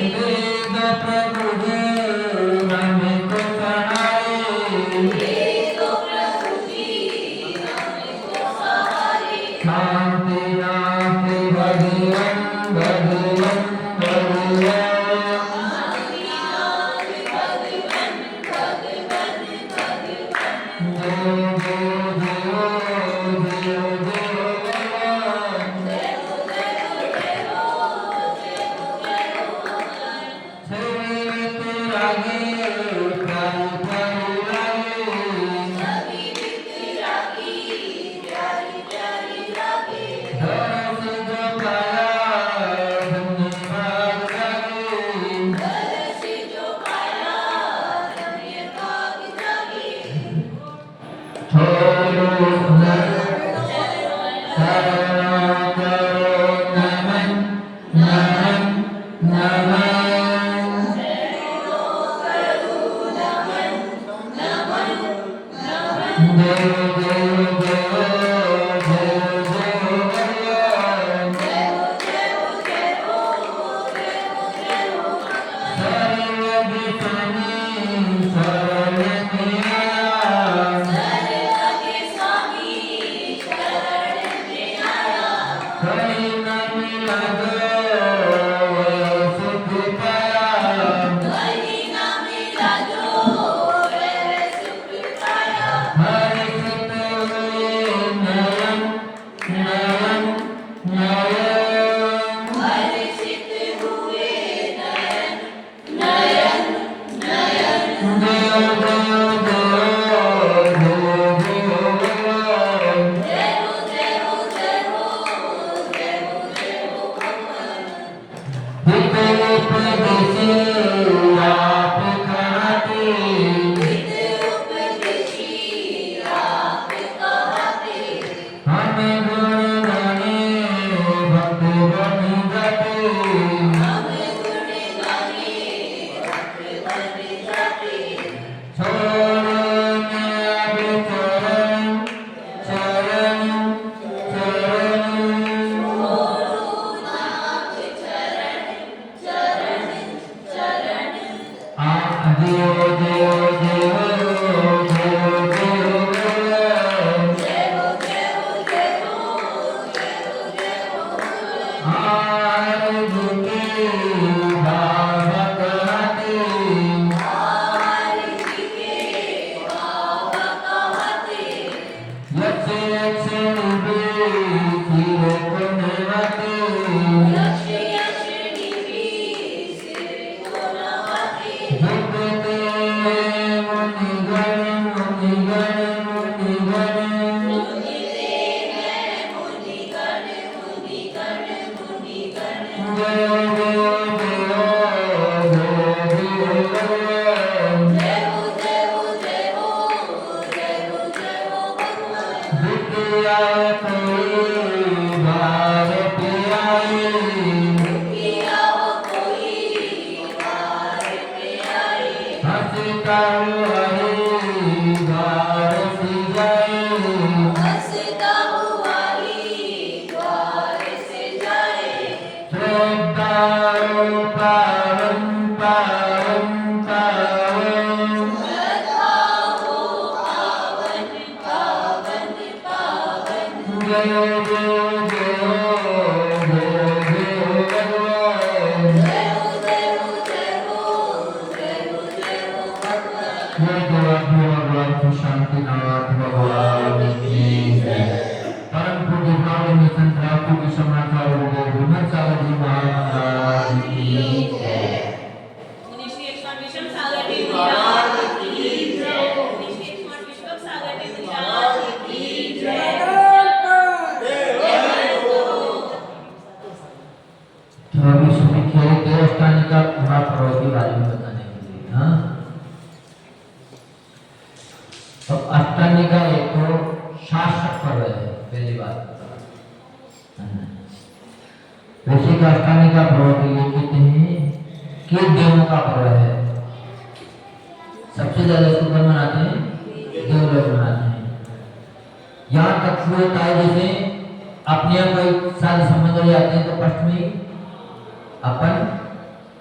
वेद प्रभु जी हमको सहारे, शांति नाथ भगवन भगवन भगवन।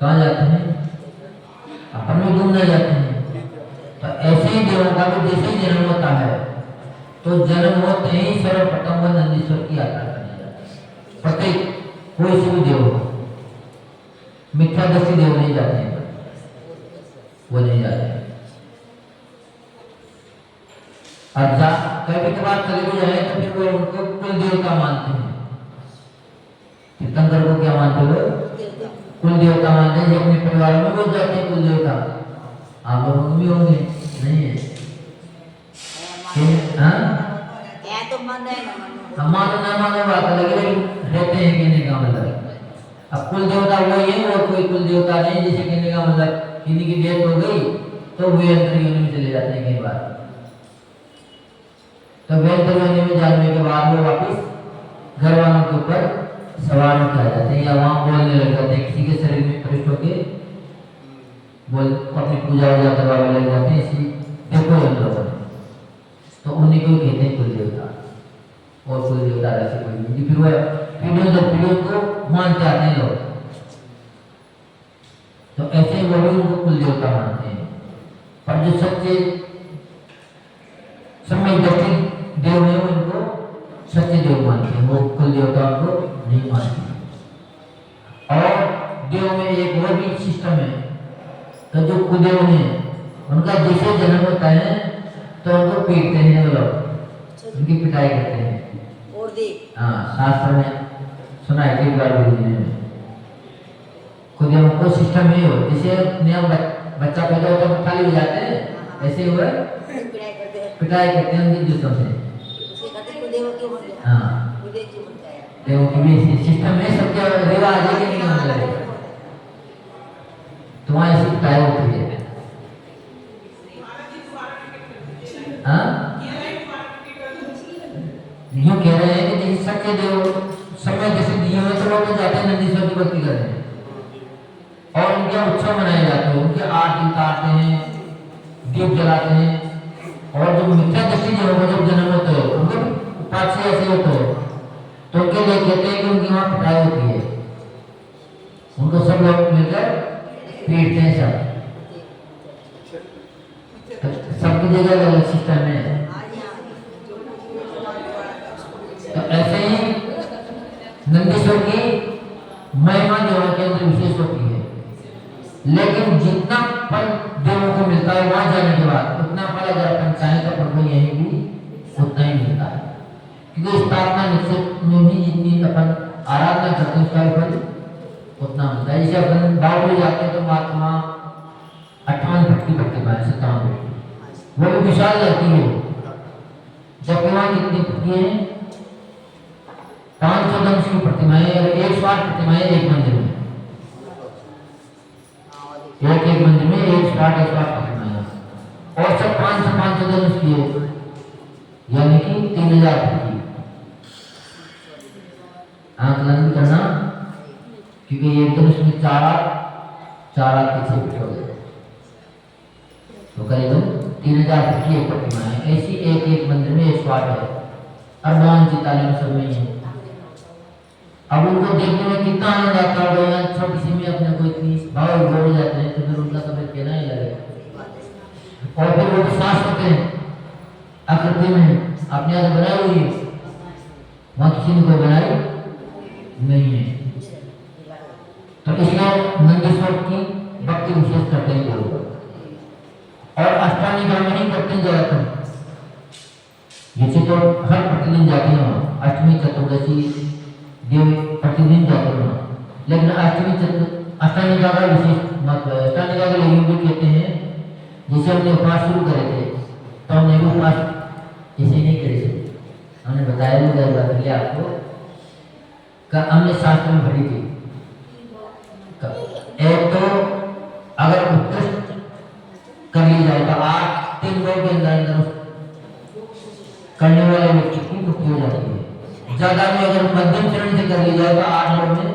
कहाँ जाते हैं? अपन में ढूंढने जाते हैं। तो ऐसे ही देवों का भी जैसे ही जन्म होता है तो जन्म होते ही सर्वप्रथम वह नंदीश्वर की यात्रा करने जाते हैं। प्रत्येक कोई से भी देव हो, मिथ्यादर्शी देव नहीं जाते हैं, वो नहीं जाते हैं। और कभी कभार चले भी जाए तो फिर वो उनको कुल देवता मानते हैं। तीर्थंकर को क्या मानते हो? कुल देवता मानते हैं। अपने परिवार में बोल जाते हैं कुल देवता। आप लोगों को भी होंगे, नहीं है? हम मानो ना मानो बात अलग है, रहते हैं कहने का मतलब। अब कुल देवता वही है और कोई कुल देवता नहीं। जैसे कहने का मतलब किसी की डेथ हो गई तो वे अंतर योनि में चले जाते हैं कई बार। तो वे अंतर योनि में जाने के बाद वो वापिस घर वालों के ऊपर सवार उठा जाते हैं या वहां बोलने लग जाते हैं। किसी के शरीर में प्रविष्ट होके बोल अपनी पूजा वूजा करवाने लग जाते हैं। इसी देखो इन लोगों ने तो उन्हीं को कहते हैं कुल देवता। और कुल देवता ऐसे कोई नहीं। फिर वह पीढ़ियों को मानते आते हैं लोग। तो ऐसे वो भी उनको कुल देवता मानते हैं। पर जो सच्चे समय दृष्टि देव है उनको सच्चे देव मानते हैं, वो कुल देवता उनको नहीं मानते। और देव में एक वो भी सिस्टम है तो जो कुलदेव ने उनका जैसे जन्म होता है तो उनको पीटते हैं वो लोग, उनकी पिटाई करते हैं। हाँ, शास्त्र में सुना है कई बार भी। कुलदेव को सिस्टम ही हो, जैसे नया बच्चा पैदा होता है खाली हो जाते हैं, ऐसे हुआ पिटाई करते हैं उनकी जूतों से। हाँ, देव की भी सिस्टम है, सबके रिवाज है कि नहीं होने लगे। तुम्हारी ऐसी पिटाई होती है। हाँ, यूँ कह रहे हैं कि जैसे सच्चे देव समय जैसे दिए हुए तो वो जाते हैं नंदीश्वर की भक्ति करने और उनके उत्सव मनाए जाते हैं, उनके आरती उतारते हैं, दीप जलाते हैं। और जो मिथ्या दृष्टि जो होगा जब जन्म होते हैं उनके उपास से ऐसे होते हैं तो उनके लिए कहते हैं कि उनकी वहाँ पिटाई होती है, उनको सब लोग मिलकर पीटते हैं सब। सबकी जगह अलग सिस्टम है। तो ऐसे ही नंदीश्वर की महिमा देवों के अंदर विशेष होती है। लेकिन जितना फल देवों को मिलता है वहां जाने के बाद उतना फल अगर अपन चाहें तो अपन को यहीं भी उतना ही मिलता है। क्योंकि स्थापना निश्चित में भी जितनी अपन आराधना करते हैं उसका फल उतना मिलता है। जैसे अपन बावली जाते हैं तो महात्मा 58 फुट की प्रतिमा है, 57 फुट की, वो भी विशाल रहती है। जबकि वहां कितनी फुट है? 510 की प्रतिमाएं और 108 प्रतिमाएं एक मंदिर में। एक मंदिर में 108 प्रतिमाएं और सब 510 की है, यानी कि 3000 की। आंकलन करना क्योंकि ये धनुष में 4 पीछे फिट हो गए तो करीबन 3000 की एक प्रतिमा है। ऐसी एक मंदिर में 108 है और भगवान जी तालीम सब में है। अब उनको देखने में कितना आनंद आता होगा। यहाँ छोटी सी में अपने को इतनी भाव जोड़ जाते हैं तो फिर उनका सब कहना ही लगेगा। और फिर वो विश्वास होते हैं आकृति में अपने आप बनाई हुई है, वहां किसी ने कोई बनाई नहीं है। तो इसलिए नंदीश्वर की भक्ति विशेष करते हैं लोग। और अष्टांगी ग्राम नहीं करते हैं ज्यादातर, जैसे तो हर प्रतिदिन जाते हैं अष्टमी चतुर्दशी देव प्रतिदिन जाते हैं। लेकिन अष्टांगी का विशेष महत्व है। अष्टांगी का लेकिन भी कहते हैं जैसे हमने उपवास शुरू करे थे तो हमने भी उपवास ऐसे नहीं करे थे। हमने बताया भी पहले आपको का हमने शास्त्र में पढ़ी थी। एक तो अगर उत्कृष्ट कर ली जाए तो 3 रोज के अंदर करने वाले व्यक्ति की मुक्ति हो जाती है। ज्यादा में अगर मध्यम श्रेणी से कर ली जाए तो 8 रोज में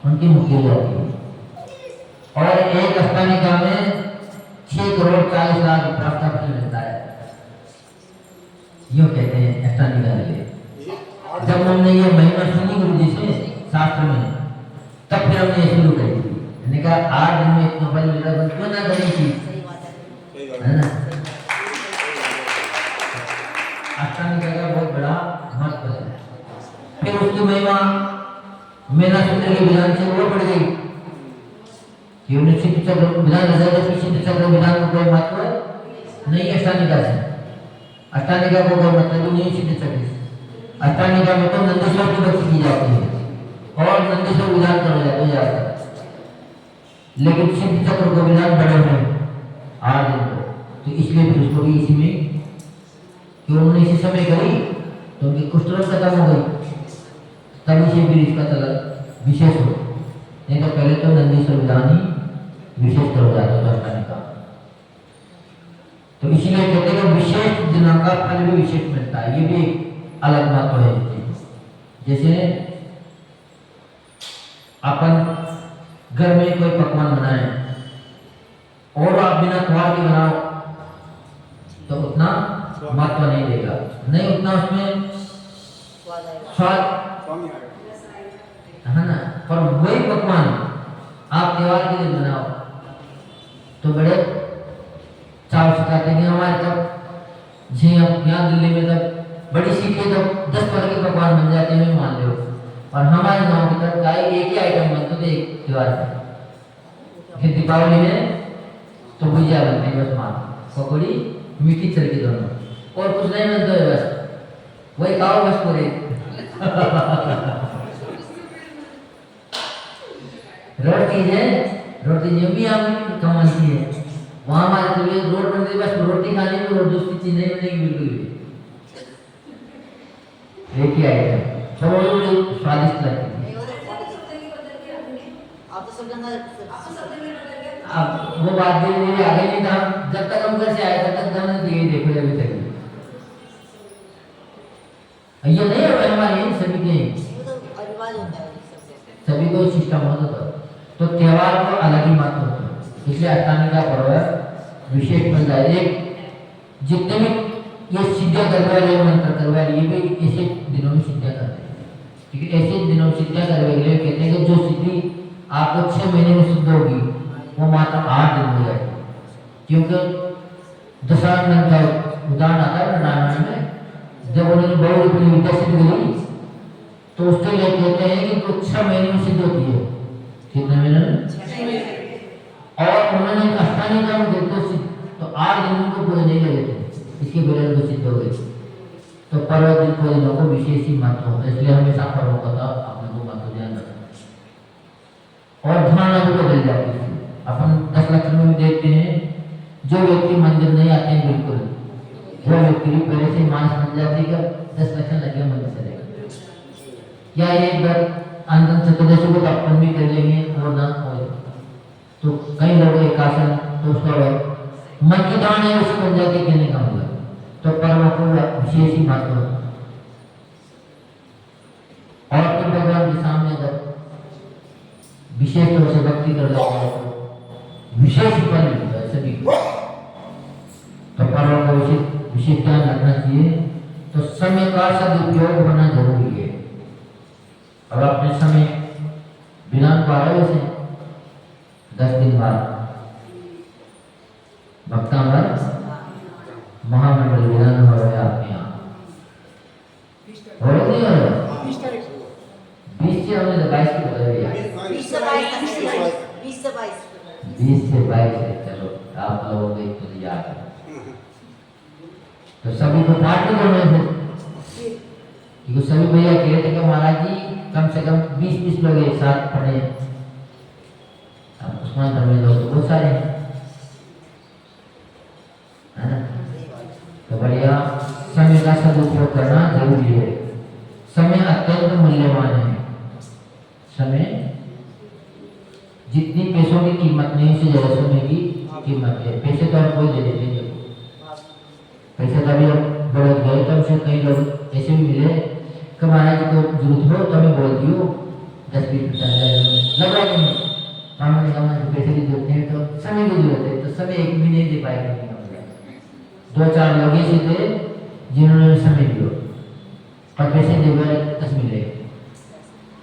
उनकी मुक्ति हो जाती है। और एक अष्टांगिका में 6 करोड़ 40 लाख प्राप्त फल मिलता है, यूँ कहते हैं अष्टांगिका के लिए। जब हमने ये महिमा सुनी गुरु जी से शास्त्र में तब फिर हमने शुरू करी, मैंने कहा 8 दिन में इतना फल मिला तो क्यों ना करें चीज, है ना। अष्टांगिका का बहुत बड़ा महत्व है। फिर उसकी महिमा मेना सूत्र के विधान से वो बढ़ गई कि उन्हें सिद्ध चक्र विधान नजर सिद्ध चक्र विधान को कोई महत्व नहीं अष्टांगिका से। अष्टांगिका को कोई मतलब नहीं सिद्ध चक्र। अष्टांगिका में तो नंदीश्वर की भक्ति की जाती है और नंदीश्वर विधान करा जाता है, लेकिन सिद्ध चक्र को विधान बड़े हैं 8 दिन को, तो इसलिए फिर उसको भी इसी में कि उन्होंने इसी समय करी तो उनकी कुष्ठ रोग खत्म हो गई, तभी से फिर इसका तलक विशेष हो। नहीं तो पहले तो नंदीश्वर विधान ही विशेष हो जाता था अष्टांगिका। तो इसीलिए कहते हैं विशेष दिनों का फल भी विशेष मिलता है, ये भी अलग महत्व है। जैसे अपन घर में कोई पकवान बनाए और आप बिना कुआर के बनाओ तो उतना महत्व नहीं देगा, नहीं उतना उसमें स्वाद है ना। पर वही पकवान आप त्योहार के लिए बनाओ तो बड़े चाव से खाते हैं। हमारे तब जी हम यहाँ दिल्ली में तब बड़ी सीखे तो 10 तरह के पकवान बन जाते हैं, मान लो। और हमारे गांव की तरफ गाय एक ही आइटम बनते थे एक त्योहार में। फिर दीपावली में तो भुजिया बनते हैं बस, मार पकौड़ी मीठी चरखी दोनों, और कुछ नहीं बनता है, बस वही खाओ बस पूरे। रोटी है, रोटी जो भी हम कमाती है वहाँ हमारे तो ये रोड बनती है, बस रोटी खाने में और दूसरी चीज नहीं बनेगी बिल्कुल भी, एक ही आइटम थोड़ी स्वादिष्ट लगती है। अब वो बात धीरे धीरे आगे नहीं था, जब तक हम घर से आए तब तक हमने दिए देखो अभी तक ये नहीं है हमारे सभी के सभी को सिस्टम होता था। तो त्योहार को अलग ही महत्व होता है, इसलिए अष्टांगिका पर्व विशेष बन जाए। एक जितने भी ये सिद्धियां करने वाले मंत्र करने वाले ये भी ऐसे दिनों में सिद्धियां करते हैं, क्योंकि ऐसे दिनों में सिद्धियां करने के लिए कहते हैं कि जो सिद्धि आपको 6 महीने में सिद्ध होगी वो मात्र 8 दिन हो जाएगी। क्योंकि दशानंद का उदाहरण आता है रामायण में, जब उन्होंने बहुत अपनी विद्या सिद्ध करी तो उसके लिए कहते हैं कि तो 6 महीने में सिद्ध होती है। कितने महीने में? 6 महीने। और उन्होंने अष्टांगिका में देखो तो 8 दिन को पूरे नहीं लगे थे, इसके बगैर वो सिद्ध हो गए। तो पर्व दिन को दिनों को विशेष ही महत्व होता है, इसलिए हमेशा पर्वों का अपने को महत्व ध्यान रखना और धारणा भी बदल जाती है। अपन 10 लक्षणों में देखते हैं, जो व्यक्ति मंदिर नहीं आते हैं बिल्कुल, वो व्यक्ति भी पहले से मानस बन जाती है 10 लक्षण लगे मंदिर चलेगा। या एक बार अंदर चतुर्दशी को अपन भी कर लेंगे और ना हो तो कई लोग एक आसन तो उसका मन की धारणा उसे बन जाती कहने का मतलब। तो पर्व को विशेष ही महत्व है। और फिर भगवान के सामने जब विशेष तौर से भक्ति कर लेते हैं तो विशेष फल मिलता है सभी को। तो पर्व को विशेष ध्यान रखना चाहिए। तो समय का सदुपयोग होना जरूरी है। अब अपने समय विधान को आ रहे वैसे 10 दिन बाद भक्तामर महामंडल विधान हो रहे आपके यहाँ हो रहे नहीं हो रहे 20 से हमने 22 की बताया 20 से 22 है। चलो आप लोगों को एक तो याद है तो सभी को पाठ करना है। क्योंकि सभी भैया कह थे कि महाराज जी कम से कम 20-20 लोग एक साथ पढ़े। अब उस्मान धर्म लोग तो बहुत सारे हैं, है ना। तो बढ़िया समय का सदुपयोग करना जरूरी है। समय अत्यंत मूल्यवान है। समय जितनी पैसों की कीमत नहीं उससे ज्यादा समय की कीमत है। पैसे तो हम कोई दे देते हैं, पैसे तो अभी बढ़ गए तो हमसे कई लोग ऐसे भी मिले कि महाराज जी को जरूरत हो तो हमें बोल दियो 10-20% लगा देंगे। हमने कहा पैसे की जरूरत है तो समय की जरूरत है, तो समय एक भी नहीं दे पाएगा। 2-4 लोग ऐसे थे जिन्होंने समय दिया और पैसे दे 10 मिले।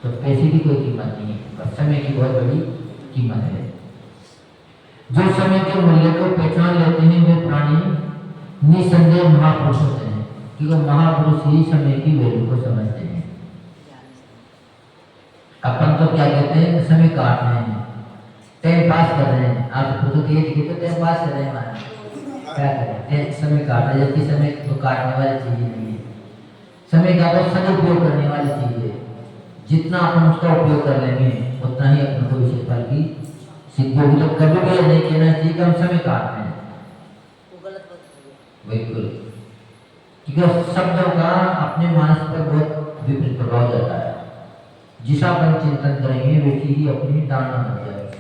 तो पैसे की कोई कीमत नहीं है, पर समय की बहुत बड़ी कीमत है। जो समय के मूल्य को पहचान लेते हैं वे प्राणी निसंदेह महापुरुष होते हैं, क्योंकि महापुरुष ही समय की वैल्यू को समझते हैं। अपन तो क्या कहते हैं, समय काट रहे हैं, टाइम पास कर रहे हैं। आप खुद तो ये लिखे तो टाइम पास कर रहे हैं, हमारा क्या करें, समय काट रहे हैं, जबकि समय तो काटने वाली चीज नहीं है। समय का तो सदुपयोग करने वाली चीज है। जितना अपन उसका उपयोग कर लेंगे उतना ही अपन को विशेष फल की सिद्धि होगी। तो कभी भी नहीं कहना चाहिए कि हम समय काट रहे हैं, बिल्कुल, क्योंकि शब्दों का अपने मानस पर बहुत विपरीत प्रभाव जाता है। जिसा अपन चिंतन करेंगे वैसी ही अपनी धारणा बन जाएगी।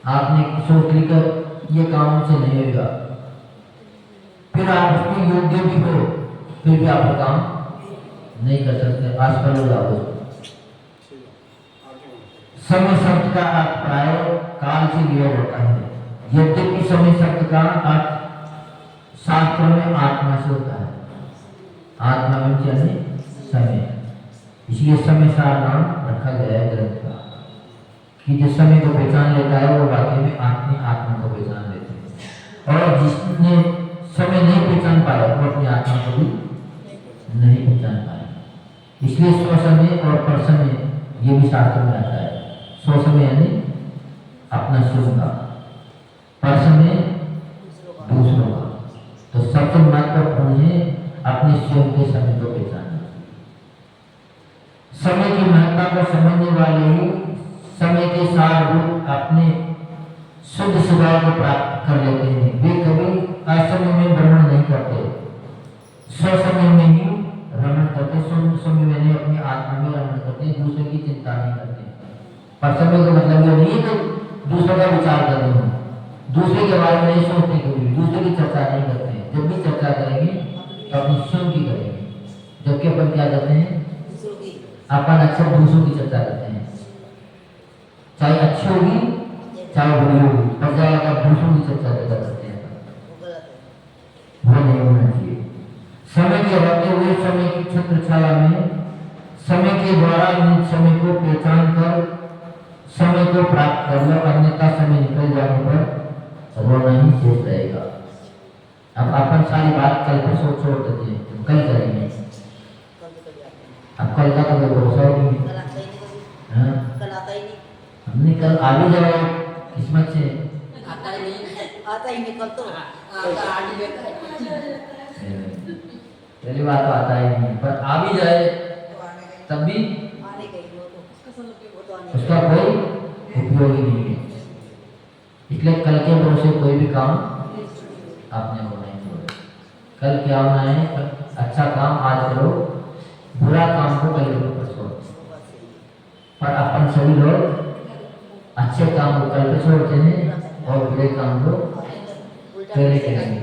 आपने सोच लेकर ये काम से नहीं होगा, फिर आप उसमें योग्य भी हो, फिर भी आप काम नहीं कर सकते, असफल हो जाओगे। समय शब्द का अर्थ प्राय काल से लिया जाता है, यद्यपि समय शब्द का अर्थ शास्त्र में आत्मा से होता है। आत्मा में यानी समय, इसलिए समय सार नाम रखा गया है ग्रंथ का, कि जिस समय को पहचान लेता है वो वाकई में अपनी आत्मा को पहचान लेते हैं, और जिसने समय नहीं पहचान पाया वो अपनी आत्मा को भी नहीं पहचान पाया। इसलिए स्वसमय और परसमय ये भी शास्त्र में आता है। स्वसमय यानी अपना स्वयं का, परसमय दूसरों का। तो सबसे महत्वपूर्ण है अपने स्वयं के समय को पहचानना। समय की महत्ता को समझने वाले ही समय के सार रूप अपने शुद्ध स्वभाव को प्राप्त कर लेते हैं। वे कभी असमय में भ्रमण नहीं करते, स्वसमय में ही रमण करते। समय में नहीं, अपनी आत्मा में रमण करते, दूसरे की चिंता नहीं करते। पर समय का मतलब ये नहीं है कि दूसरों का विचार कर रहे हो, दूसरे के बारे में नहीं सोचते, कभी दूसरे की चर्चा नहीं करते। जब भी चर्चा करेंगे तो अपनी स्वयं की करेंगे, जबकि अपन क्या करते हैं, अपन अक्सर दूसरों की चर्चा करते हैं, चाहे अच्छी होगी चाहे बुरी होगी, पर ज्यादातर दूसरों की चर्चा करते हैं। वो नहीं होना चाहिए। समय के रहते हुए समय की छत्र छाया में समय के द्वारा निज समय को पहचान कर समय को प्राप्त कर लो, अन्यथा समय निकल जाने पर रोना ही शेष रहेगा। अब अपन सारी बात कल पर सोच छोड़ देते हैं, तो कल करेंगे। अब कल का तो भरोसा ही नहीं है, हमने कल आ भी जाए किस्मत से, आता ही नहीं कल तो पहली बात तो आता ही नहीं, पर आ भी जाए तब भी उसका कोई उपयोग ही नहीं है। इसलिए कल के भरोसे कोई भी काम आपने होना ही छोड़े। कल क्या होना है, अच्छा काम आज करो, बुरा काम को कल करो परसों। पर अपन सभी लोग अच्छे काम को कल पे छोड़ते हैं और बुरे काम को पहले करेंगे।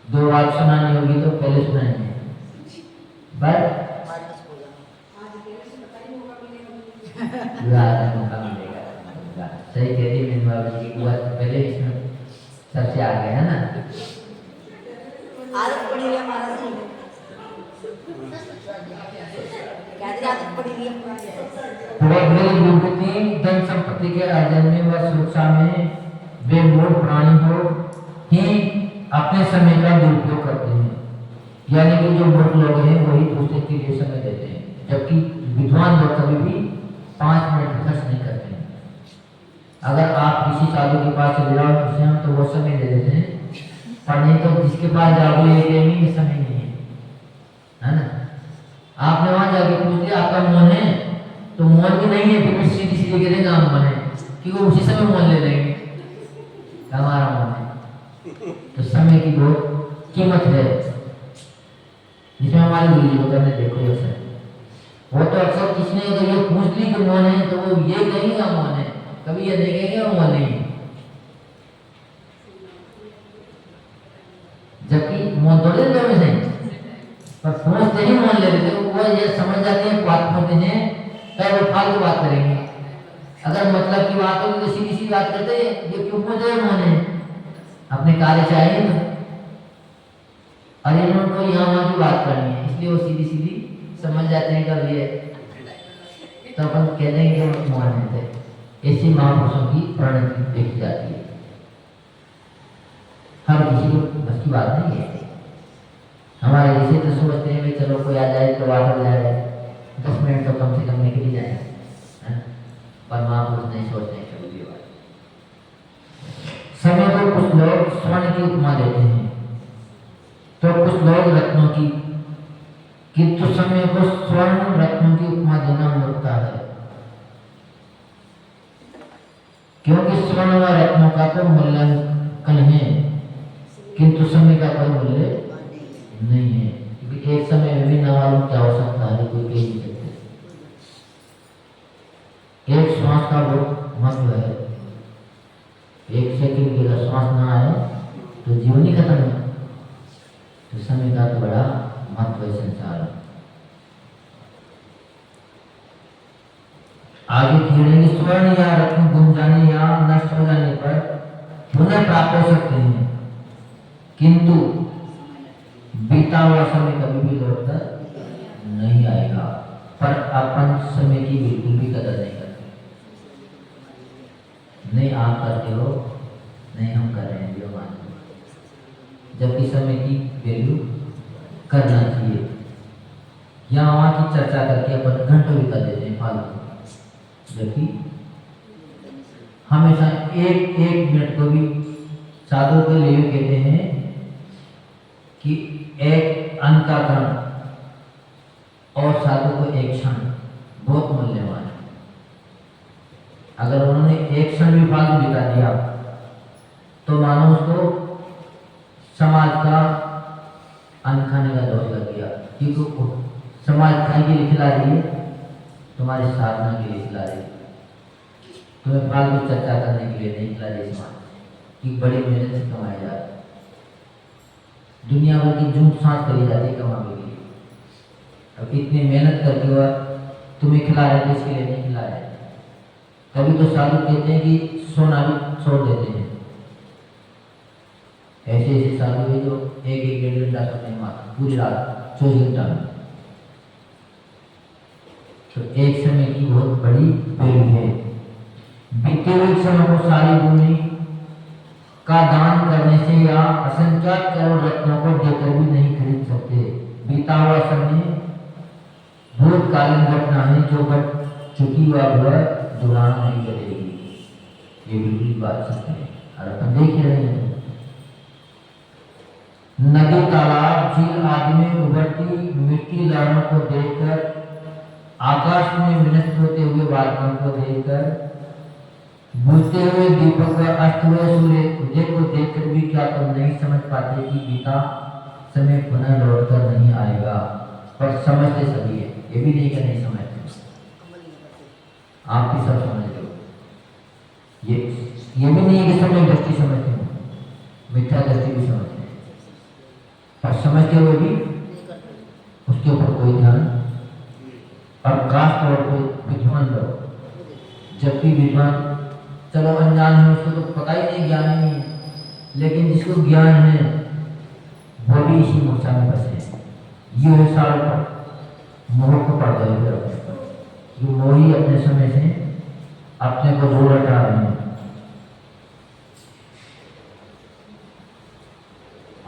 दो बात सुनानी होगी तो पहले सुनाएंगे, पर मौका मिलेगा। सही कह रही मेरी बाबू जी, हुआ तो पहले इसमें सबसे आगे है ना। आदत पड़ी है हमारा से, क्या आदत पड़ी है। धन संपत्ति के अर्जन में व सुरक्षा में वे मूल प्राणी हो ही अपने समय का दुरुपयोग करते हैं। यानी कि जो मूर्ख लोग हैं वही दूसरे के लिए समय देते हैं, जबकि विद्वान लोग कभी भी 5 मिनट खर्च नहीं करते हैं। अगर आप किसी साधु के पास चले जाओ उससे तो वो समय दे देते हैं, पर नहीं तो जिसके पास जाओगे ये समय नहीं है ना। आपने वहां जाके पूछ लिया आपका मौन है, तो मौन भी नहीं है, फिर सीधी सीधी कह देंगे मौन है, क्योंकि उसी समय मौन ले लेंगे हमारा मौन है। तो समय की बहुत कीमत है, जिसमें हमारे गुरु जी को करने देखो ऐसा। वो तो अक्सर किसने अगर ये पूछ ली कि मौन है तो वो ये कहेगा मौन है, कभी ये नहीं कहेंगे वो मौन नहीं। जबकि मौन थोड़े देर में नहीं, पर पूछते ही मौन ले लेते, वो ये समझ जाते हैं बात करते हैं, फिर वो फालतू बात करेंगे। अगर मतलब की बात होगी तो सीधी सी बात करते हैं, ये क्यों पूछ रहे मौन है, अपने कार्य से आए ना, और इन्होंने यहाँ वहाँ की बात करनी है, इसलिए वो सीधी सीधी समझ जाते हैं कब ये तो अपन कह देंगे कि महान थे। ऐसी महापुरुषों की प्रणति देखी जाती है। हर किसी को बस की बात नहीं है। हमारे जैसे तो सोचते हैं कि चलो कोई आ जाए तो बात हो जाए, 10 मिनट तो कम से कम निकल ही जाए, पर महापुरुष नहीं सोचते हैं कभी भी बात। समय को कुछ लोग स्वर्ण की उपमा देते हैं तो कुछ लोग रत्नों की, किंतु समय को स्वर्ण रत्नों की उपमा देना मूर्खता है, क्योंकि स्वर्ण व रत्नों का तो मूल्यांकन है किंतु समय का कोई मूल्य नहीं है, क्योंकि एक समय में भी ना मालूम क्या हो सकता है, कोई कह नहीं सकते। एक श्वास का बहुत महत्व है। एक सेकंड के अगर श्वास ना आए तो जीवन ही खत्म है। तो समय का तो बड़ा महत्व है संसार में। आगे खेलेंगे, स्वर्ण या रत्न गुम जाने या नष्ट हो जाने पर पुनः प्राप्त हो सकते हैं, किंतु बीता हुआ समय कभी भी लौटकर नहीं आएगा। पर अपन समय की बिल्कुल भी कदर नहीं करते। नहीं आप करते हो, नहीं हम कर रहे हैं, जो मानते हो। जबकि समय की वैल्यू करना चाहिए। यहाँ वहाँ की चर्चा करके अपन घंटों भी कर देते हैं फालतू, जबकि हमेशा एक एक मिनट को भी साधु के लिए कहते हैं कि एक अन्न का कण और साधु को एक क्षण बहुत मूल्यवान है। अगर उन्होंने एक क्षण भी फालतू बिता दिया तो मानो उसको समाज का अन्न खाने का दोष लग गया, क्योंकि समाज खाने के लिए खिला रही है, तुम्हारी साधना के लिए खिला रही है, तुम्हें फालतू चर्चा करने के लिए नहीं खिला रही समाज कि बड़ी मेहनत से कमाया जा रहा है। दुनिया भर की झूठ सांस करी जाती है कमाने के लिए। अब इतनी मेहनत करके हुआ तुम्हें खिला रहे थे, इसके लिए नहीं खिला रहे। कभी तो साधु कहते हैं कि सोना भी छोड़ देते हैं। ऐसे ऐसे साधु है जो एक एक डेढ़ घंटा सोते हैं मात्र पूरी रात 24 घंटा में। तो एक समय की बहुत बड़ी वैल्यू है। बीते हुए समय को सारी भूमि का दान करने से या असंख्यात करोड़ रत्नों को देकर भी नहीं खरीद सकते। बीता हुआ समय भूतकालीन घटना है जो घट चुकी हुआ दोबारा नहीं करेगी। ये बिल्कुल बात सच है और अपन देख रहे हैं। नदी, तालाब, झील आदि में उभरती मिट्टी लहरों को देखकर, आकाश में विनष्ट होते हुए बादलों को देखकर, बुझते हुए दीपक व अस्त हुए सूर्य उदय को देखकर भी क्या तुम नहीं समझ पाते कि बीता समय पुनः लौटकर नहीं आएगा? पर समझते सभी है, ये भी नहीं कि नहीं समझते। आप भी सब समझते हो। ये भी नहीं है कि समय दृष्टि समझते हो, मिथ्या दृष्टि भी समझते हैं, पर समझते हुए भी उसके ऊपर कोई ध्यान। और खास तौर पर विद्वान लोग, जबकि विद्वान चलो अनजान है, उसको तो पता ही नहीं, ज्ञान ही नहीं है, लेकिन जिसको ज्ञान है वो भी इसी मूर्छा में बसे। ये है साल पर मोह को पड़ गए फिर अपने पर, ये मोही अपने समय से अपने को दूर हटा रहे हैं।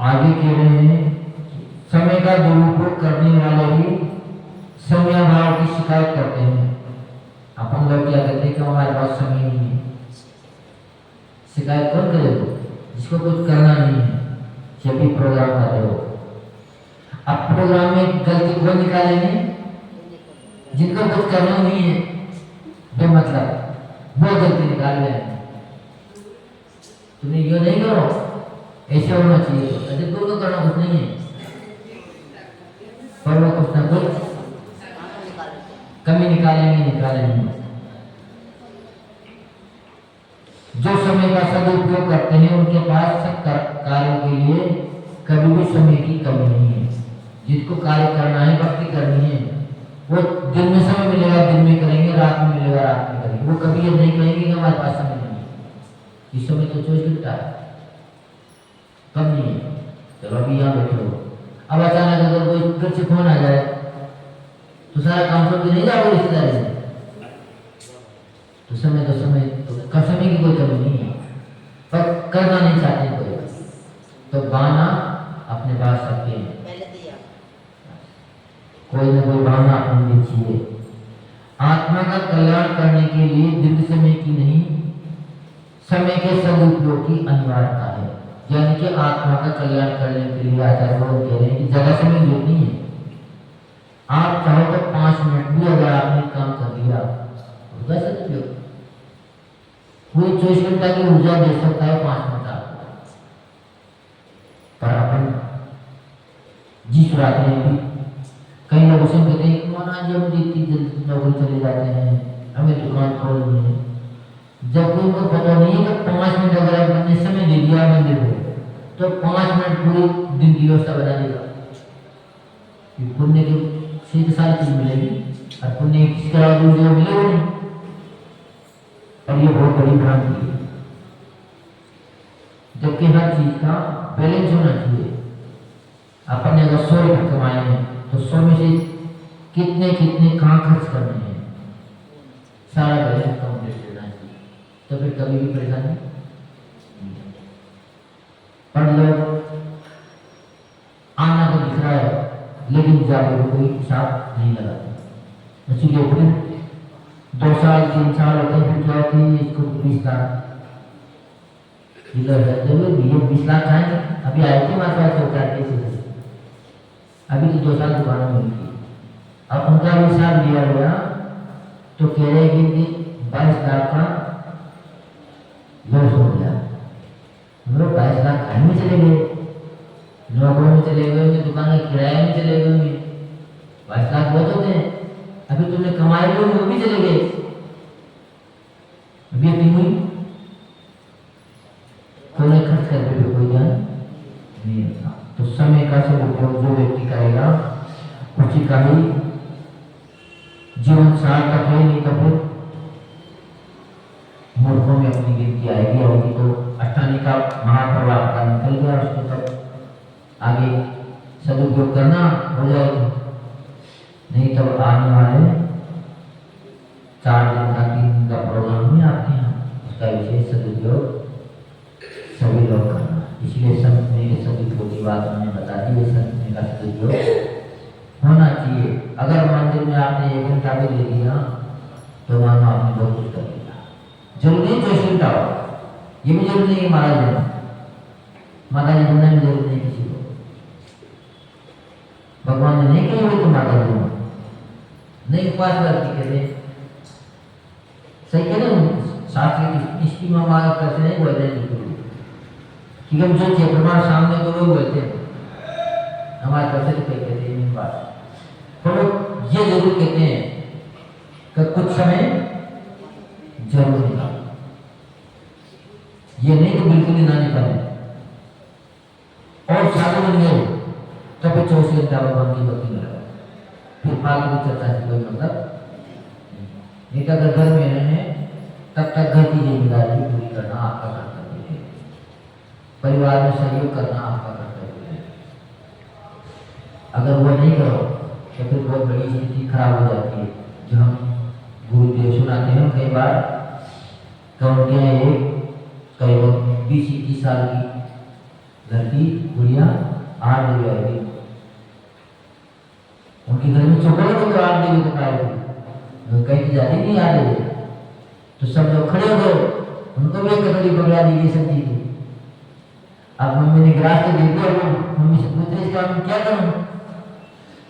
आगे कह रहे हैं, समय का दुरुपयोग करने वाले ही समय भाव की शिकायत करते हैं। अपन लोग क्या कहते हैं कि हमारे पास समय नहीं है। शिकायत कौन करे? जिसको कुछ करना नहीं है, जब भी प्रोग्राम कर रहे हो। अब प्रोग्राम में गलती कौन निकालेंगे? जिनको कुछ करना नहीं है बेमतलब वो गलती निकाल लेंगे। तुम्हें ये नहीं करो, ऐसे होना चाहिए, जिनको तो करना कुछ नहीं है, पर वो कुछ ना कुछ कमी निकालेंगे। जो समय का सदुपयोग करते हैं उनके पास सब कार्यों के लिए कभी भी समय की कमी नहीं है। जिसको कार्य करना है, भक्ति करनी है, वो दिन में समय मिलेगा दिन में करेंगे, रात में मिलेगा रात में करेंगे। वो कभी ये नहीं कहेंगे कि हमारे पास समय नहीं है। इस समय तो 24 घंटा है, कम नहीं है। चलो अभी यहाँ बैठे हो, अब अचानक अगर कोई घर से फोन आ जाए तो सारा काम छोड़ के नहीं जाओगे रिश्तेदारी से? तो समय का समय की कोई कमी नहीं है, पर करना नहीं चाहते कोई, तो बहाना अपने पास रखते हैं। पहले दिया कोई न कोई बहाना अपने लिए चाहिए। आत्मा का कल्याण करने के लिए दीर्घ समय की नहीं, समय के सदुपयोग की अनिवार्यता है। यानी कि आत्मा का कल्याण करने के लिए आचार्य कह रहे हैं कि ज्यादा समय जरूरत नहीं है। आप चाहो तो 5 मिनट भी अगर आपने काम कर दिया होगा सदुपयोग। पूरी 24 घंटा की ऊर्जा दे सकता है 5 मिनट आपको, पर अपन जी चुराते हैं भी। कई लोग उसे कहते हैं महाराज हम इतनी जल्दी नौकरी चले जाते हैं, हमें दुकान खोलनी है, जबकि उनको पता नहीं है कि 5 मिनट अगर आपने समय दे दिया मंदिर में तो 5 मिनट पूरी दिन की व्यवस्था बना देगा। पुण्य की सीधी सारी चीज मिलेगी और पुण्य किसी का मिलेगा नहीं। और ये बहुत बड़ी भ्रांति है, जबकि हर चीज का बैलेंस होना चाहिए। अपन ने अगर 100 रुपये कमाए हैं तो 100 में से कितने कहाँ खर्च करने हैं, सारा बैलेंस कंप्लीट करना चाहिए, तो फिर कभी भी परेशानी नहीं। पर लोग आना तो दिख रहा है लेकिन जाके कोई हिसाब नहीं लगाते। इसीलिए फिर 2 साल 3 साल होते हैं, फिर क्या होती है इसको 20 लाख है, जरूर ये 20 लाख आएंगे। अभी आई थी हमारे पास 4 केसेस, अभी तो 2 साल दुकान में हुई थी। अब उनका हिसाब लिया गया तो कह रहे कि 22 लाख का लॉस हो गया। हम लोग 22 लाख घर में चले गए, नौकरों में चले गए, दुकान के किराए में चले गए। 22 लाख बहुत होते हैं। अभी तुमने कमाए हुए वो भी चले गए, अभी अपनी हुई कोई खर्च करके भी कोई ज्ञान नहीं होता। तो समय का सदुपयोग जो व्यक्ति करेगा उसी का ही जीवन सार्थक है, नहीं तो फिर मूर्खों में अपनी गिनती आएगी। अवधि तो अष्टानी का महापर्व आपका निकल गया, उसको तब आगे सदुपयोग करना हो जाएगा, नहीं तो आने वाले 4 दिन का 3 दिन का प्रोग्राम भी आपके यहाँ, उसका विशेष सदुपयोग सभी लोग करना। इसलिए संतने के सदुपयोग की बात मैंने बता दी, संतने का सदुपयोग होना चाहिए। अगर मंदिर में आपने 1 घंटा भी दे दिया तो मानो आपने बहुत कुछ कर दिया। जरूरी नहीं 24 घंटा हो, ये भी जरूरी नहीं कि महाराज माता जी बनना भी जरूरी नहीं किसी को। भगवान ने नहीं कही हुई तो माता जी नहीं उपवास करके कहते सही कह रहे हो। शास्त्र इसकी मामा करते नहीं बोलते हैं कि हम जो प्रमाण सामने तो लोग बोलते हैं हमारे तरफ से तो कहीं कहते हैं बात, तो लोग ये जरूर कहते हैं कि कुछ समय जरूर निकालो, ये नहीं कि बिल्कुल ही ना निकालें। और साधु बन गए तो फिर 24 घंटा भगवान की भक्ति में लगा, फिर फालतू की चर्चा से कोई मतलब नहीं। तो अगर घर में रहे तब तक घर की जिम्मेदारी पूरी करना आपका कर्तव्य है, परिवार में सहयोग करना आपका कर्तव्य है। अगर वो नहीं करो तो फिर बहुत बड़ी स्थिति खराब हो जाती है। जो हम गुरुदेव सुनाते हैं कई बार, कौन क्या है, कई वक्त 20-21 साल की लड़की गुड़िया 8 बजे आएगी, उनके घर में चौकड़ तो 8 बजे तक आएगी, कहीं जाती नहीं 8 बजे, तो सब लोग खड़े हो गए, उनको भी एक कटोरी पकड़ा दी गई सब्जी की। अब मम्मी ने गिलास तो दे दिया, मम्मी से पूछते इसका मैं क्या करूं,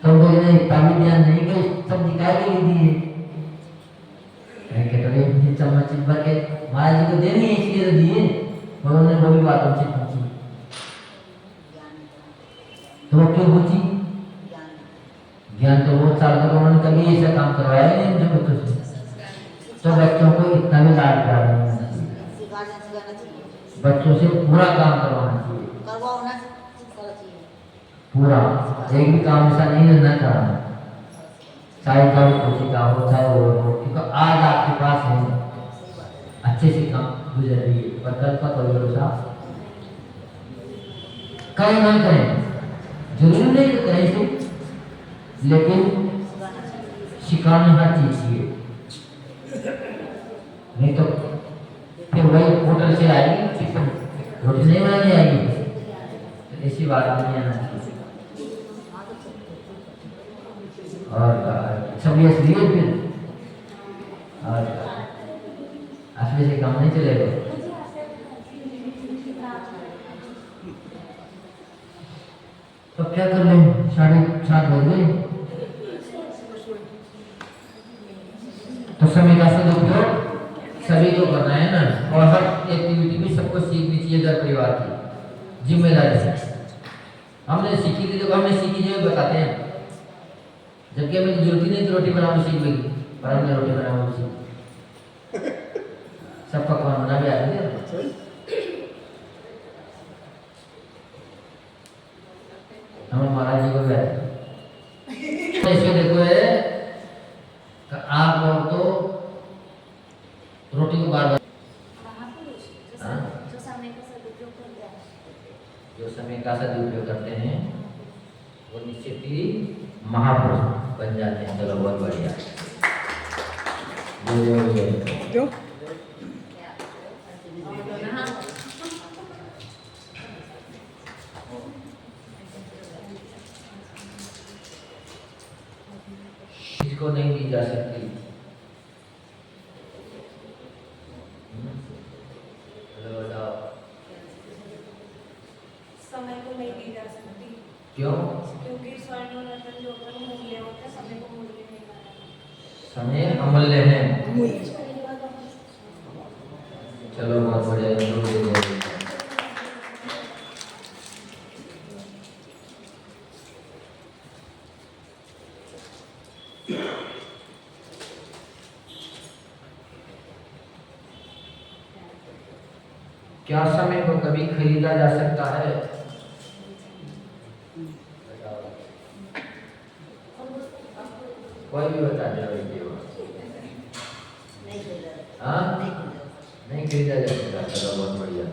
तो उनको नहीं पानी ध्यान नहीं कि सब्जी काय के लिए दी है, कटोरी चम्मच भर के महाराज जी को देनी है इसलिए तो दिए। उन्होंने वो भी बात उनसे पूछी, तो वो क्यों पूछी? ज्ञान तो बहुत साल तक उन्होंने कभी ऐसा काम करवाया नहीं उनसे बच्चों से, तो बच्चों को इतना भी लाड प्यार नहीं होना चाहिए, बच्चों से पूरा काम करवाना चाहिए, पूरा एक भी काम ऐसा नहीं रहना चाहिए, चाहे काम खुशी का हो चाहे वो हो, क्योंकि आज आपके पास है अच्छे से काम गुजर रही है, पर कल का कोई भरोसा कहीं ना करें, जरूरी नहीं कि कहीं से, लेकिन सिखाने हर चीज चाहिए। नहीं तो फिर वही होटल से आएगी, फिर रोटी नहीं बनानी आएगी। तो ऐसी बात नहीं आना चाहिए। और सब ये इसलिए फिर और असली से काम नहीं चलेगा। तो क्या कर लें, 7:30 बज गए। तो समय का सदुपयोग सभी को करना है ना, और हर एक्टिविटी में सबको सीखनी चाहिए घर परिवार की जिम्मेदारी से। हमने सीखी थी तो हमने सीखी जो बताते हैं, जबकि हमें जरूरत ही नहीं थी रोटी बनाना सीख गई, पर हमने रोटी बनाना सीख। सब पकवान बना भी आते थे। हमें महाराज जी को भी आते ऐसे देखो है आप लोग तो रोटी को बार बार जो समय का सदुपयोग करते हैं वो निश्चित ही महापुरुष बन जाते हैं। चलो बहुत बढ़िया। जो इसको नहीं दी जा सकती। समय को नहीं दी जा सकती। क्यों? क्योंकि स्वर्ण और रत्न जो होता है मूल्य होता है, समय को मूल्य नहीं माना। समय अमूल्य है। चलो बहुत बढ़िया। क्या समय को कभी खरीदा जा सकता है? कोई भी बता दे। हाँ, नहीं खरीदा जा सकता। चलो बहुत बढ़िया।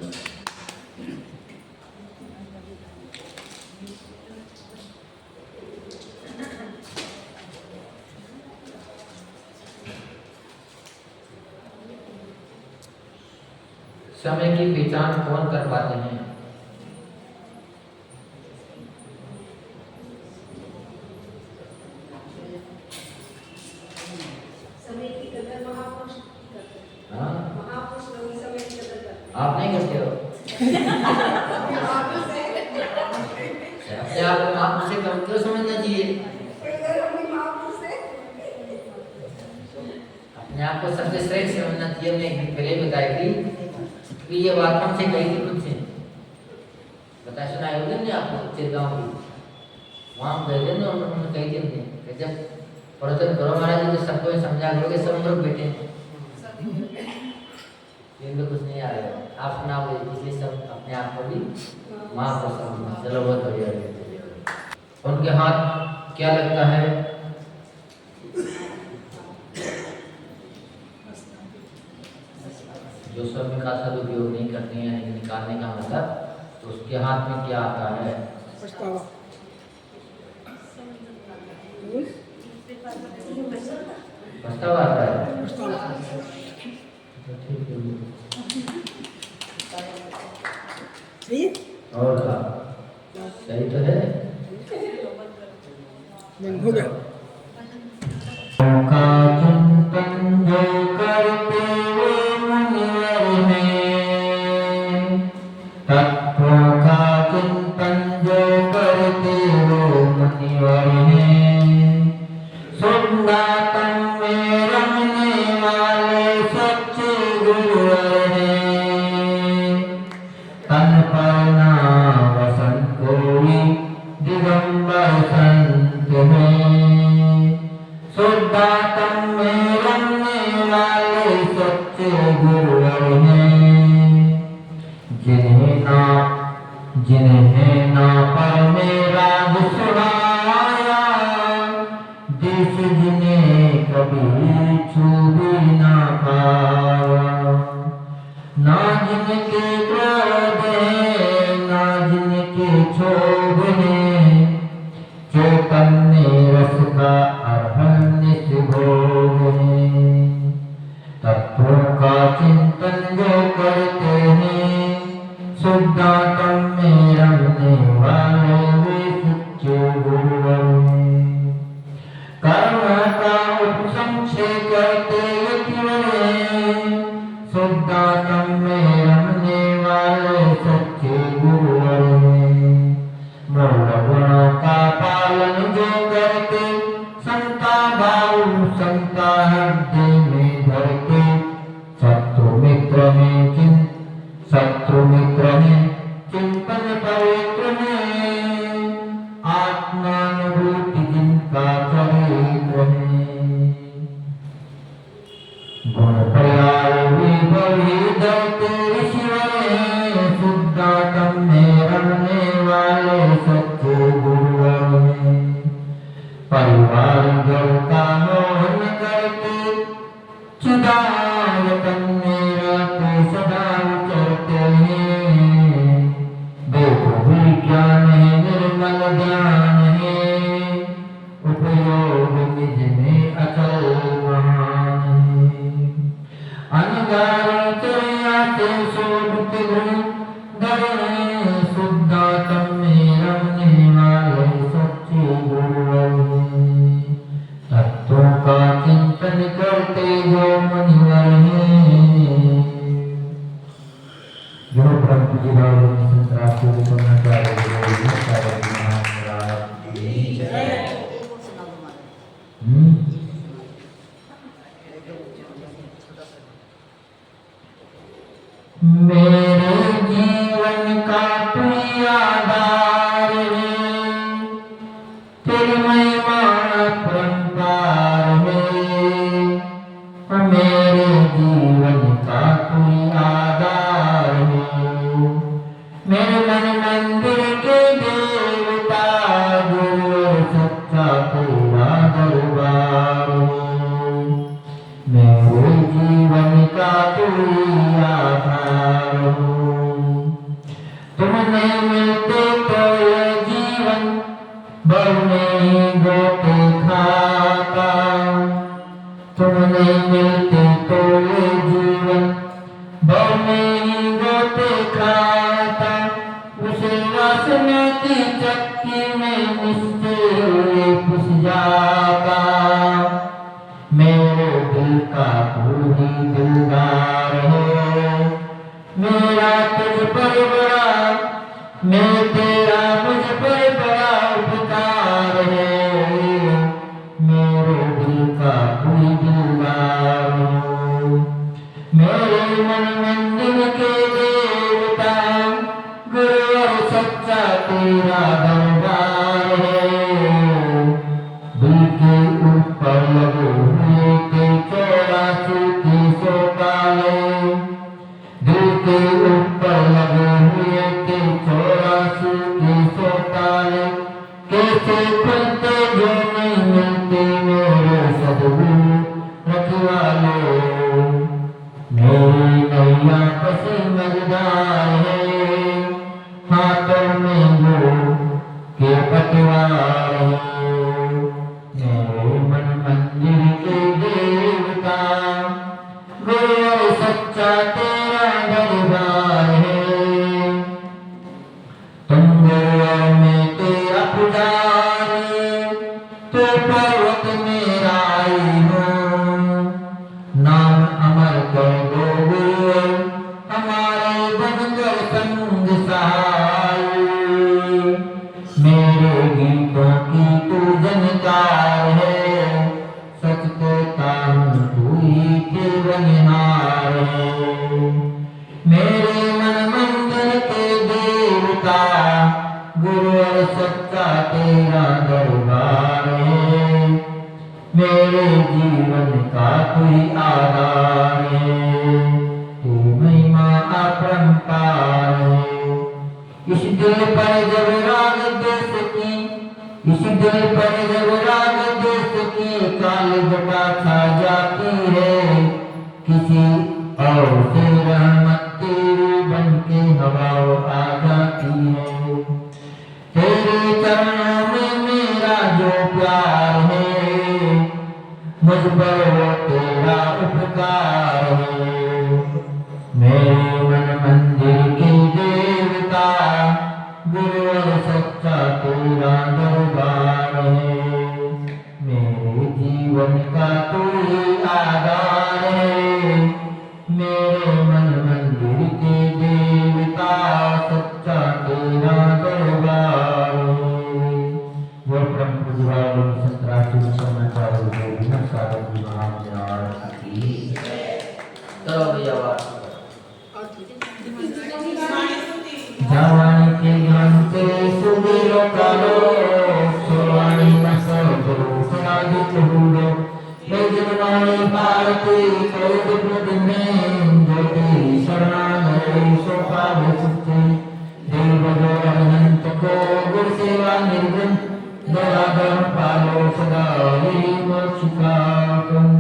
समय की पहचान कौन कर पाते हैं? समय की कदर महापुरुष करते हैं। हाँ? महापुरुष लोग समय की कदर करते हैं। आप नहीं करते हो? अपने आप को महापुरुष से कम क्यों समझना चाहिए? अपने आप को सबसे श्रेष्ठ समझना चाहिए। मैं एक दिन पहले बताई थी कि ये बात हमसे कही थी खुद से बता सुनाई होगी नहीं आपको चिरगांव की, वहाँ गए थे ना, उन्होंने कही थी हमने कि जब प्रवचन करो महाराज जी तो सबको समझा करोगे, सब लोग बैठे इनको कुछ नहीं आ रहा आप सुना हो, इसलिए सब अपने आप को भी महापुरुष समझना। चलो बहुत बढ़िया। उनके हाथ क्या लगता है? जो समय का सदुपयोग नहीं करते हैं, निकालने का मतलब, तो उसके हाथ में क्या आता है? पछतावा। पछतावा आता है। सही और क्या सही तो है। हो गया। का चिंतन जो करते मुनिवर हैं, तत्वों का चिंतन जो करते वो मुनिवर हैं, सुन्नातम में रमने वाले सच्चे गुरुवर हैं, तन पर ना वसंत कोई दिगंबर संत हैं, शुद्धात्म में रमने वाले सच्चे गुरुवर हैं, जिन्हें ना पर मेरा सुनाया, जिस जिन्हें कभी छू भी ना पाया, ना जिनके क्रोध है ना जिनके क्षोभ है, चैतन्य रस का अरहन्य भोग है, तत्वों का चिंतन जो करते हैं शुद्धात्म में रमने वाले वे सच्चे गुरुवर हैं। कर्म का उपसंक्षय करते शुद्धात्म में रमने वाले सच्चे गुरुवर हैं। मूल गुणों का पालन जो करते संता भाव संता हृदय में धरते शत्रु मित्र में चिंतन पवित्र में आत्मानुभूति जिनका चरित्र है। गुण पर्याय विभवी धरते ऋषिवर शुद्धात्म में रमने वाले सच्चे गुरुवर हैं। परिवार जल का मोहन करते चिदायतन में रहते सदा विचरते हैं। वेद विज्ञान है निर्मल ज्ञान है उपयोग निज में अचल महान है। अनगारी चर्या से शोभित गुण धरे शुद्धात्म में रमने वाले सच्चे गुरुवर हैं। तत्वों का चिंतन करते जो मुनिवर हैं। जो ब्रह्म जी भाव संतरासु को नचारे मेरे जीवन का तू आधार है तेरी महिमा अपरंपार है। मेरे जीवन का तू आधार है। मेरे मन मंदिर के देवता गुरु सच्चा तेरा दरबार है। मेरे जीवन का तू आधार हो। तुमने मिलते तो ये जीवन बढ़ने गोते खाता। तुमने मिलते तो ये जीवन बढ़ने गोते खाता। उसे वासना की चक्की में निश्चय हुए पिस जाता। मेरे दिल का तू ही दिलदार है। मेरा तुझ पर बड़ा मैं तेरा मुझ पर बड़ा उपकार है। मेरे दिल का तू ही दिलदार हो। मेरे मन मंदिर के देवता गुरु सच्चा तेरा दरबार है। दिल के ऊपर लगे हुए के 84 के सो काले। दिल के ऊपर लगे हुए के 84 के सो काले। कैसे खुलते जो नहीं मिलते मेरे सदगुरु रखवाले। मेरी नैया कसी मजेदार है। हाथों में गुरु के पटवार है। मेरे मन मंदिर के देवता गुरु सच्चा तेरा दरबार है। तुम गुरु में तेरा पुजारी तो पर्वत में आई हो। नाम अमर कर दो गुरु हमारे बनकर संग सहाय। मेरे गीतों की तू जनकार है। सच कहता हूँ तू ही केवलहार है। मेरे मन मंदिर के देवता गुरु और सच्चा तेरा दरबार है। मेरे जीवन का तू ही आधार है। तू महिमा अपरंपार है। इस दिल पर जब राग देश की इस दिल पर जब राग देश की काली जटा छा जाती है। किसी और से रहमत तेरी बन के हवा आ जाती है। तेरे चरणों में मेरा जो प्यार है मुझ पर वो तेरा उपकार है। मन मंदिर के देवता सच्चा तेरा दरबार। वो परम पूज्यपाद संतराष्ट्रीय शरणाचार्य विनम्र साधक महाराज की तो भैया जावानी के ज्ञान से सुबीरो कालो सोवानी नसो गुरु समाधि चहुरो लेजनवाणी भारती कोद प्रदिने ज्योति शरणागरे सोपाव सुखे देव जो अनंत को गुरु सेवा निर्गुण दयाधर्म पालो सदा ही मोक्षिकाकम।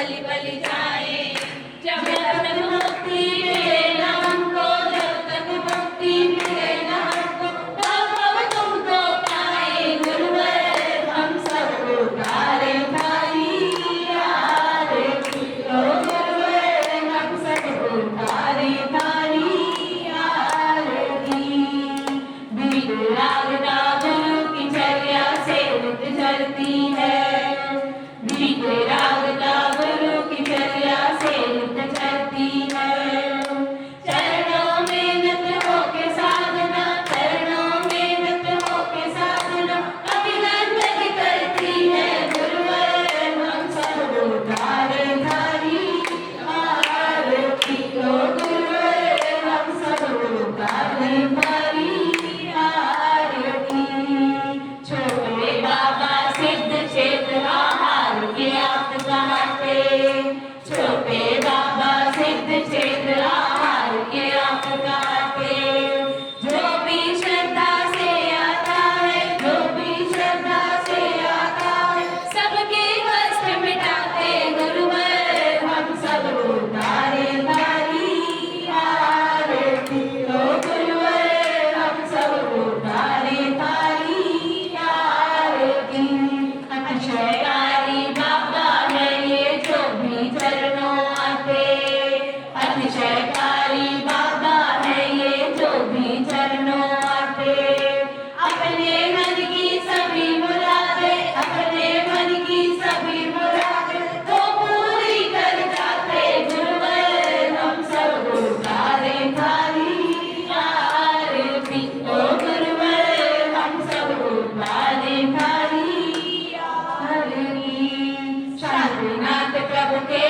बलि बलि जाए। जब तक मुक्ति मिले न हमको, जब तक मुक्ति मिले न हमको, तब हम तुमको पाए गुरुवर। हम सब उतारे थारी आरती, ओ गुरुवर हम सब उतारे थारी आरती। बीत रागना गुरु की चर्या से नित चलती है, बीत रागना गुरु की चर्या से नित चलती है। चरणों में नत होके साधना, चरणों में नत होके साधना, अभिनंदन करती है गुरुवर। हम सब उतारे थारी आरती, ओ गुरुवर हम सब उतारे थारी आरती। छोटे बाबा सिद्ध क्षेत्र आहार के आप कहाते, छोटे बाबा सिद्ध क्षेत्र आहार के आप कहाते। जो भी श्रद्धा से आता है, जो भी श्रद्धा से आता है, सबके कष्ट मिटाते गुरुवर। हम सब उतारे थारी आरती, ओ गुरुवर हम सब उतारे थारी आरती। अतिशयकारी बाबा है ये जो भी चरणों आते, अतिशयकारी बाबा है ये जो भी चरणों आते। अपने मन की सभी मुरादे, अपने मन की सभी मुरादे तो पूरी कर जाते गुरुवर। हम सब उतारे थारी आरती, ओ गुरुवर हम सब उतारे थारी आरती। शांतिनाथ प्रभु के